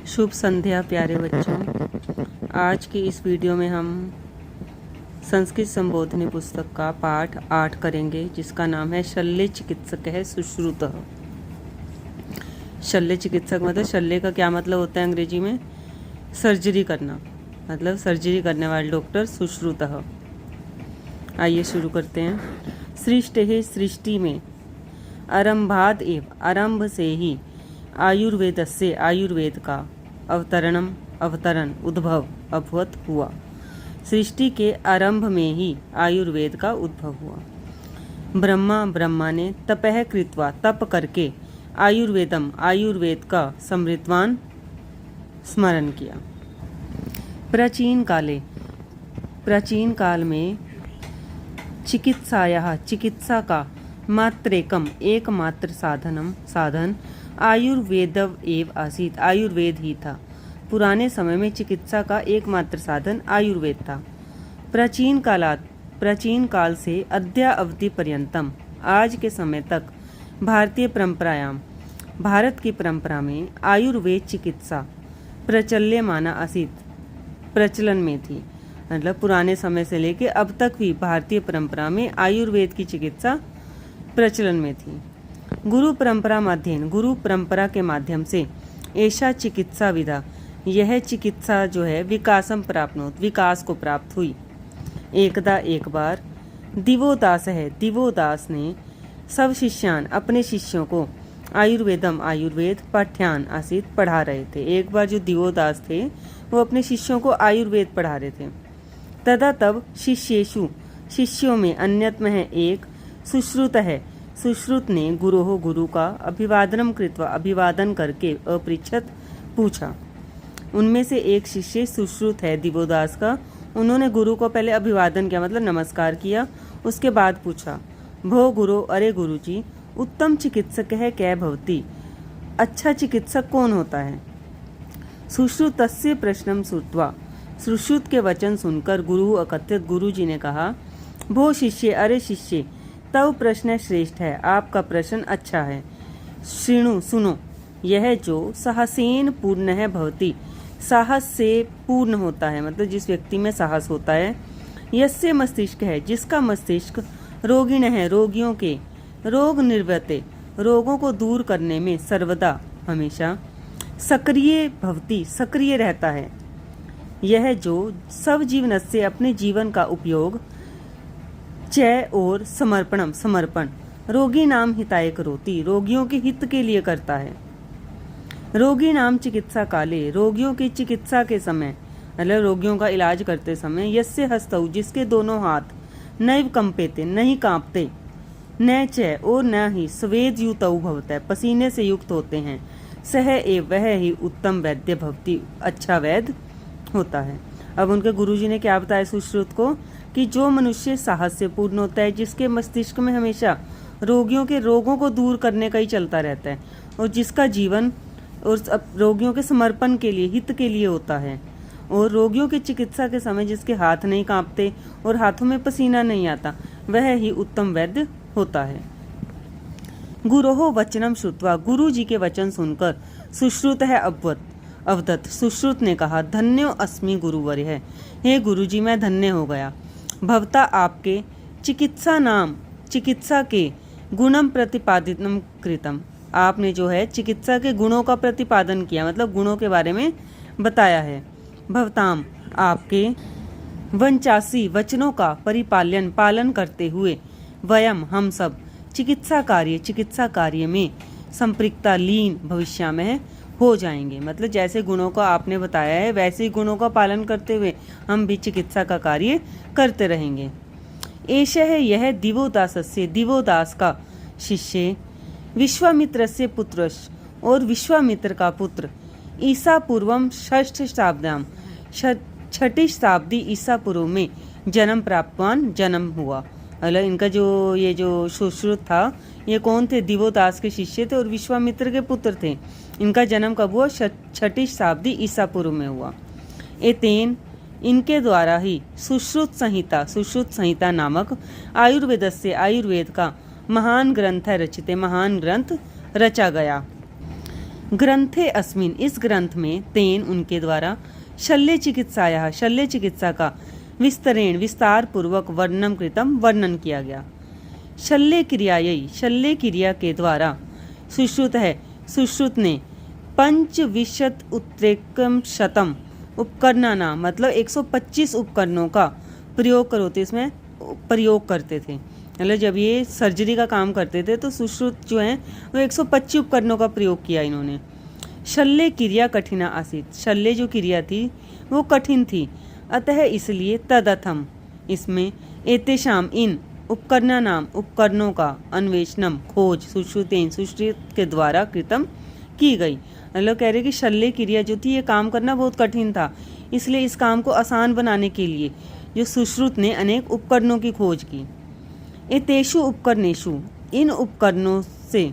शुभ संध्या प्यारे बच्चों। आज की इस वीडियो में हम संस्कृत संबोधनी पुस्तक का पाठ 8 करेंगे, जिसका नाम है शल्य चिकित्सक है सुश्रुतः। शल्य चिकित्सक मतलब शल्य का क्या मतलब होता है अंग्रेजी में? सर्जरी करना, मतलब सर्जरी करने वाले डॉक्टर सुश्रुतः। आइए शुरू करते हैं। सृष्टि सृष्टि में आरंभाद एव आरंभ से ही आयुर्वेद से आयुर्वेद का अवतरण उद्भव अभवत हुआ। सृष्टि के आरंभ में ही आयुर्वेद का उद्भव हुआ। ब्रह्मा ने तपः कृत्वा तप करके आयुर्वेद का समृद्धवान स्मरण किया। प्राचीन काल में चिकित्सा का एकमात्र साधन आयुर्वेद एव आसीत, आयुर्वेद ही था। पुराने समय में चिकित्सा का एकमात्र साधन आयुर्वेद था। प्राचीन काल से अद्यावधि पर्यंतम, आज के समय तक भारत की परंपरा में आयुर्वेद चिकित्सा प्रचल्यमाना आसीत, प्रचलन में थी। मतलब पुराने समय से लेके अब तक भी भारतीय परंपरा में आयुर्वेद की चिकित्सा प्रचलन में थी। गुरु परंपरा के माध्यम से ऐसा चिकित्सा विधा, यह चिकित्सा जो है विकास को प्राप्त हुई। एक बार दिवोदास ने सब अपने शिष्यों को आयुर्वेद पाठ्यान आसीत पढ़ा रहे थे। एक बार जो दिवोदास थे वो अपने शिष्यों को आयुर्वेद पढ़ा रहे थे। तब शिष्यों में अन्यतम है एक सुश्रुत है। सुश्रुत ने गुरु का अभिवादन करके अपृच्छत पूछा। उनमें से एक शिष्य सुश्रुत है दिवोदास का। उन्होंने गुरु को पहले अभिवादन किया, मतलब नमस्कार किया। उसके बाद पूछा, भो गुरु, अरे गुरु जी, उत्तम चिकित्सक है कै भवती, अच्छा चिकित्सक कौन होता है? सुश्रुतस्य प्रश्नं श्रुत्वा, सुश्रुत के वचन सुनकर गुरु जी ने कहा, भो शिष्य, अरे शिष्य, तव प्रश्न श्रेष्ठ है, आपका प्रश्न अच्छा है। सुनो, यह जो साहसेन पूर्ण है भवती, साहस से पूर्ण होता है, मतलब जिस व्यक्ति में साहस होता है। यस्य मस्तिष्क है, जिसका मस्तिष्क रोगिण है, रोगियों के रोग निर्वृत्ते, रोगों को दूर करने में सर्वदा हमेशा सक्रिय भवती, सक्रिय रहता है। यह जो सब जीवन से अपने जीवन का उपयोग चय और समर्पण रोगी नाम हिताय करोति, रोगियों के हित के लिए करता है। रोगी नाम चिकित्सा काले, रोगियों की चिकित्सा के समय, मतलब रोगियों का इलाज करते समय, यस्य हस्तौ, जिसके दोनों हाथ नैव कंपेते, नहीं कांपते, न चय और न ही स्वेद युतौ भवतः, पसीने से युक्त होते हैं, सह एव, वह ही उत्तम वैद्य भवती, अच्छा वैद्य होता है। अब उनके गुरुजी ने क्या बताया सुश्रुत को, कि जो मनुष्य साहस से पूर्ण होता है, जिसके मस्तिष्क में हमेशा रोगियों के रोगों को दूर करने का ही चलता रहता है, और जिसका जीवन और रोगियों के समर्पण के लिए, हित के लिए होता है, और रोगियों की चिकित्सा के समय जिसके हाथ नहीं कांपते और हाथों में पसीना नहीं आता, वह ही उत्तम वैद्य होता है। गुरोहो वचनम श्रुत्वा, गुरु जी के वचन सुनकर सुश्रुत है अवदत, सुश्रुत ने कहा, धन्यो अस्मि गुरुवर्य है, हे गुरु जी, मैं धन्य हो गया। भवता, आपके चिकित्सा के गुणम प्रतिपादितम कृतम, आपने जो है चिकित्सा के गुणों का प्रतिपादन किया, मतलब गुणों के बारे में बताया है। भवताम, आपके वंचासी वचनों का पालन करते हुए, वयम, हम सब, चिकित्सा कार्य में संपृक्ता लीन भविष्य में हो जाएंगे। मतलब जैसे गुणों का आपने बताया है, वैसे ही गुणों का पालन करते हुए हम भी चिकित्सा का कार्य करते रहेंगे। एषः है यह दिवोदास का शिष्य, विश्वामित्र से पुत्र, और विश्वामित्र का पुत्र, ईसा पूर्वम 6ठ शताब्द्याम, 6ठी शताब्दी ईसा पूर्व में जन्म हुआ। मतलब इनका ये जो सुश्रुत था, ये कौन थे? दिवोदास के शिष्य थे और विश्वामित्र के पुत्र थे। इनका जन्म कब हुआ? 6ठी शताब्दी ईसा पूर्व में हुआ। एतेन, इनके द्वारा ही सुश्रुत संहिता नामक आयुर्वेद का महान ग्रंथ रचा गया। ग्रंथे अस्मिन्, इस ग्रंथ में, तेन उनके द्वारा, शल्य चिकित्साया, शल्य चिकित्सा का विस्तरेण विस्तार पूर्वक वर्णन कृतम, वर्णन किया गया। शल्य क्रियायै, शल्य क्रिया के द्वारा, सुश्रुत है, सुश्रुत ने 25 उपकरणानां मतलब 125 उपकरणों का प्रयोग करो थे, इसमें प्रयोग करते थे। मतलब जब ये सर्जरी का काम करते थे तो सुश्रुत जो हैं वो 125 उपकरणों का प्रयोग किया इन्होंने। शल्य क्रिया कठिना आसीत, शल्य जो क्रिया थी वो कठिन थी, अतः इसलिए तदर्थम, इसमें एतेषाम इन उपकरणानाम उपकरणों का अन्वेषणम खोज सुश्रुतेन सुश्रुत के द्वारा कृतम की गई। मतलब कह रहे कि शल्य क्रिया जो थी ये काम करना बहुत कठिन था, इसलिए इस काम को आसान बनाने के लिए जो सुश्रुत ने अनेक उपकरणों की खोज की। एतेषु उपकरणेषु, इन उपकरणों से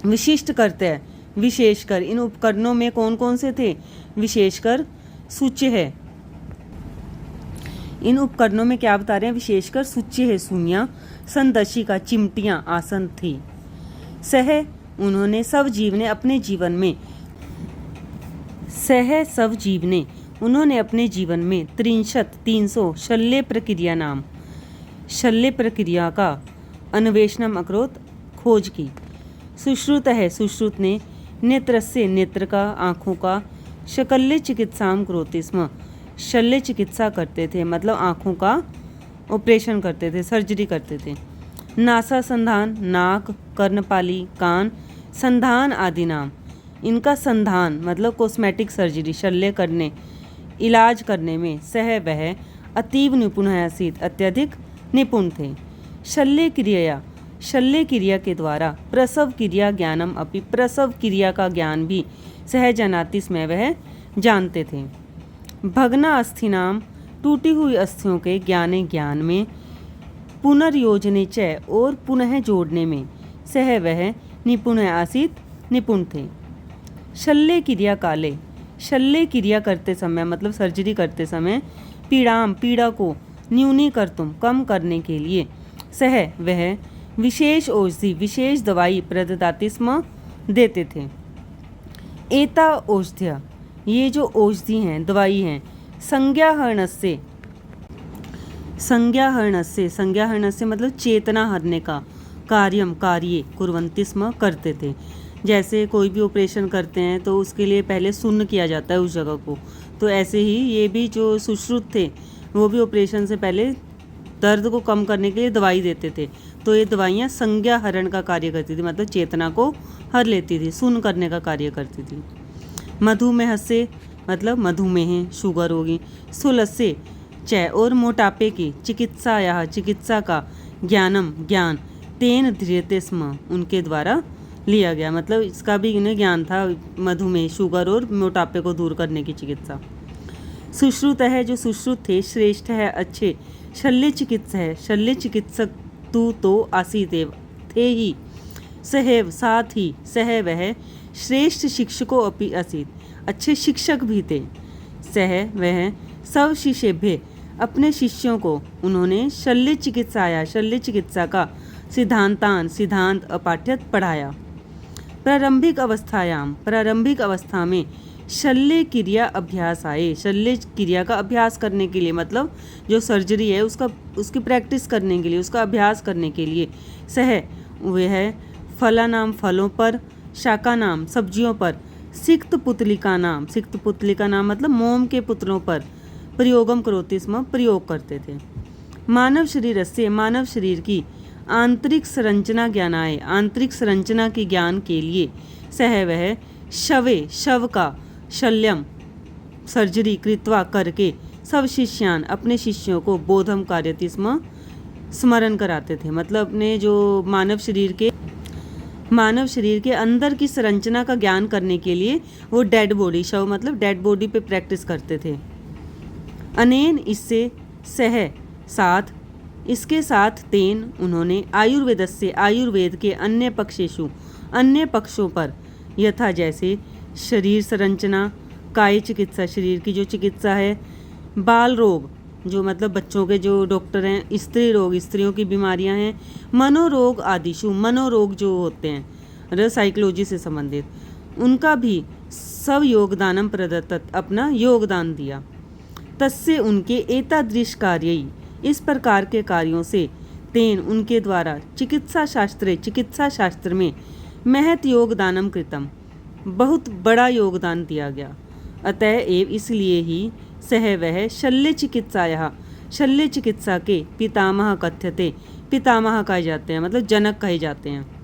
विशिष्ट करते हैं, विशेषकर इन उपकरणों में कौन कौन से थे, विशेषकर सूच्य है। इन उपकरणों में क्या बता रहे हैं, विशेषकर सूच्य है, सुइयां, संदर्शिका, चिमटियां, आसन थी। सह उन्होंने सब जीव ने अपने जीवन में, सह सब जीव ने उन्होंने अपने जीवन में 300 शल्य प्रक्रिया नाम, शल्य प्रक्रिया का अन्वेषणम अकरोत, खोज की। सुश्रुत है, सुश्रुत ने नेत्रस्य, नेत्र का, आँखों का, शल्य चिकित्साम करोति स्म, शल्य चिकित्सा करते थे, मतलब आँखों का ऑपरेशन करते थे, सर्जरी करते थे। नासा संधान, नाक, कर्णपाली, कान, संधान आदि नाम, इनका संधान मतलब कॉस्मेटिक सर्जरी, शल्य करने, इलाज करने में सह वह अतीव निपुण आसीत, अत्यधिक निपुण थे। शल्य क्रिया, शल्य क्रिया के द्वारा प्रसव क्रिया ज्ञानम अपि, प्रसव क्रिया का ज्ञान भी सहजनाति में वह जानते थे। भग्ना अस्थि नाम, टूटी हुई अस्थियों के ज्ञाने, ज्ञान में, पुनर्योजने च, और पुनः जोड़ने में सह वह निपुण आसीत, निपुण थे। शल्य क्रिया काले, शल्य क्रिया करते समय मतलब सर्जरी करते समय, पीड़ाम, पीड़ा को, न्यूनी कर तुम, कम करने के लिए, सह वह विशेष औषधि, विशेष दवाई प्रददाति स्म, देते थे। एता औषध्य, ये जो औषधि हैं, दवाई हैं, संज्ञाहरणस्य, संज्ञाहरणस्य, संज्ञाहरणस्य मतलब चेतना हरने का, कार्यम, कार्य कुर्वन्ति स्म, करते थे। जैसे कोई भी ऑपरेशन करते हैं तो उसके लिए पहले सुन्न किया जाता है उस जगह को, तो ऐसे ही ये भी जो सुश्रुत थे वो भी ऑपरेशन से पहले दर्द को कम करने के लिए दवाई देते थे। तो ये दवाइयाँ संज्ञा हरण का कार्य करती थी, मतलब चेतना को हर लेती थी, सुन्न करने का कार्य करती थी। मधुमेह से मतलब मधुमेह, शुगर होगी। स्थूलस्य च, और मोटापे की, चिकित्सा या चिकित्सा का, ज्ञानम ज्ञान, तेन धीरते स्म, उनके द्वारा लिया गया, मतलब इसका भी इन्हें ज्ञान था, मधुमेह, शुगर और मोटापे को दूर करने की चिकित्सा। सुश्रुत है, जो सुश्रुत थे, श्रेष्ठ है, अच्छे, शल्य चिकित्सा है, शल्य चिकित्सक तू तो आसीदेव थे ही, सहैव साथ ही, सह वह श्रेष्ठ शिक्षकों अपि आसीत, अच्छे शिक्षक भी थे। सह वह सब शिष्यभ्य, अपने शिष्यों को उन्होंने शल्य चिकित्साया, शल्य चिकित्सा का सिद्धांतान, सिद्धांत अपाठ्यत पढ़ाया। प्रारंभिक अवस्थायाम, प्रारंभिक अवस्था में शल्य क्रिया अभ्यास आए, शल्य क्रिया का अभ्यास करने के लिए, मतलब जो सर्जरी है उसका, उसकी प्रैक्टिस करने के लिए, उसका अभ्यास करने के लिए, सह वह फला नाम, फलों पर, शाका नाम, सब्जियों पर, सिक्त पुतलिका नाम, सिक्त पुतलिका नाम मतलब मोम के पुतलों पर, प्रयोगम करोति स्म, प्रयोग करते थे। मानव शरीर से, मानव शरीर की आंतरिक संरचना ज्ञानाय, आंतरिक संरचना के ज्ञान के लिए, सह वह शवे, शव का, शल्यम सर्जरी कृत्वा करके, सब शिष्यान, अपने शिष्यों को, बोधम कार्यति स्म, स्मरण कराते थे। मतलब अपने जो मानव शरीर के अंदर की संरचना का ज्ञान करने के लिए वो डेड बॉडी, शव मतलब डेड बॉडी पे प्रैक्टिस करते थे। अनेन, इससे, सह साथ, इसके साथ, तेन उन्होंने, आयुर्वेद से, आयुर्वेद के अन्य पक्षेषु, अन्य पक्षों पर, यथा जैसे शरीर संरचना, काय चिकित्सा, शरीर की जो चिकित्सा है, बाल रोग जो मतलब बच्चों के जो डॉक्टर हैं, स्त्री रोग, स्त्रियों की बीमारियां हैं, मनोरोग आदिशु, मनोरोग जो होते हैं मतलब साइकोलॉजी से संबंधित, उनका भी सब योगदानम प्रदत्त, अपना योगदान दिया। तस्य उनके एतादृश कार्यई, इस प्रकार के कार्यों से, तेन उनके द्वारा चिकित्सा शास्त्र में महत योगदानम कृतम, बहुत बड़ा योगदान दिया गया। अतएव इसलिए ही सह वह शल्य चिकित्सा के पितामह कथ्यते, पितामह कहे जाते हैं, मतलब जनक कहे जाते हैं।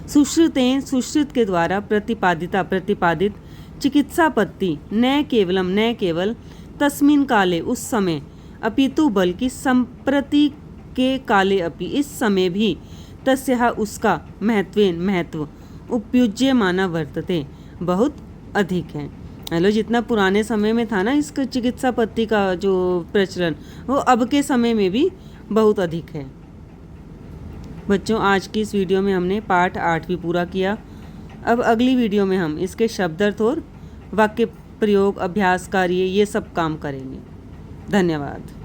सुश्रुत के द्वारा प्रतिपादित चिकित्सा पद्धति न केवल तस्मिन काले, उस समय, अपितु बल्कि संप्रति के काले अपि, इस समय भी, तस्या उसका महत्व उपयुज्य माना वर्तते, बहुत अधिक है। हेलो, जितना पुराने समय में था ना इस चिकित्सा पद्धति का जो प्रचलन, वो अब के समय में भी बहुत अधिक है। बच्चों, आज की इस वीडियो में हमने पाठ 8 भी पूरा किया। अब अगली वीडियो में हम इसके शब्दार्थ और वाक्य प्रयोग, अभ्यास कार्य, ये सब काम करेंगे। धन्यवाद।